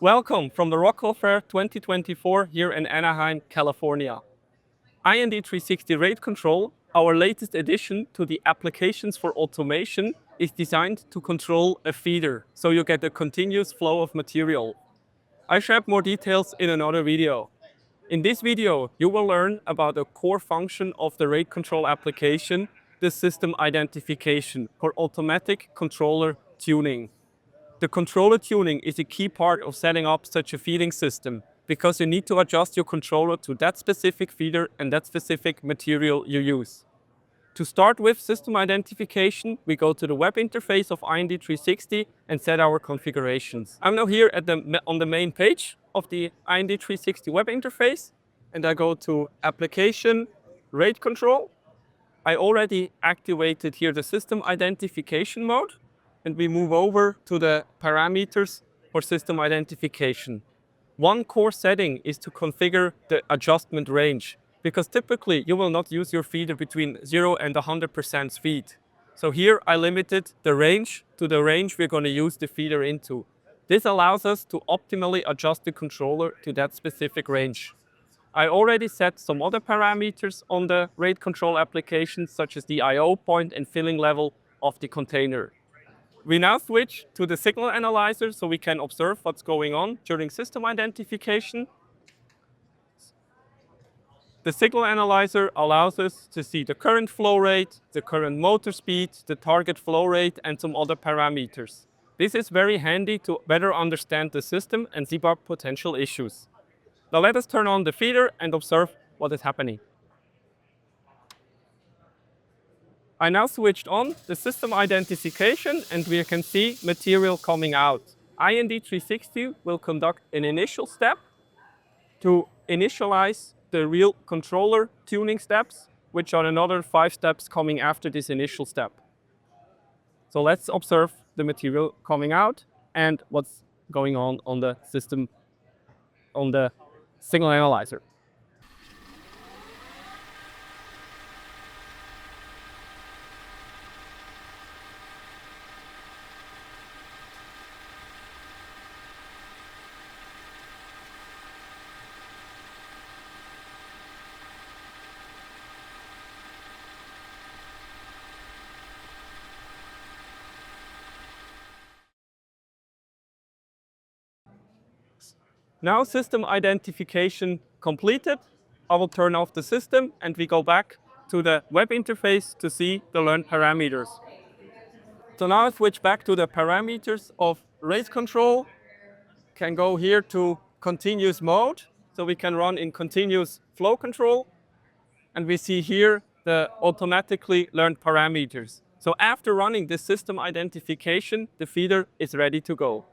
Welcome from the Rockwell Fair 2024 here in Anaheim, California. IND360 Rate Control, our latest addition to the applications for automation, is designed to control a feeder, so you get a continuous flow of material. I shared more details in another video. In this video, you will learn about a core function of the rate control application, the system identification for automatic controller tuning. The controller tuning is a key part of setting up such a feeding system because you need to adjust your controller to that specific feeder and that specific material you use. To start with system identification, we go to the web interface of IND360 and set our configurations. I'm now here on the main page of the IND360 web interface, and I go to Application, Rate Control. I already activated here the system identification mode, and we move over to the parameters for system identification. One core setting is to configure the adjustment range, because typically you will not use your feeder between 0 and 100% speed. So here I limited the range to the range we're going to use the feeder into. This allows us to optimally adjust the controller to that specific range. I already set some other parameters on the rate control application, such as the I/O point and filling level of the container. We now switch to the signal analyzer so we can observe what's going on during system identification. The signal analyzer allows us to see the current flow rate, the current motor speed, the target flow rate, and some other parameters. This is very handy to better understand the system and debug potential issues. Now let us turn on the feeder and observe what is happening. I now switched on the system identification and we can see material coming out. IND360 will conduct an initial step to initialize the real controller tuning steps, which are another 5 steps coming after this initial step. So let's observe the material coming out and what's going on the system, on the signal analyzer. Now system identification completed. I will turn off the system and we go back to the web interface to see the learned parameters. So now I switch back to the parameters of rate control. Can go here to continuous mode. So we can run in continuous flow control. And we see here the automatically learned parameters. So after running this system identification, the feeder is ready to go.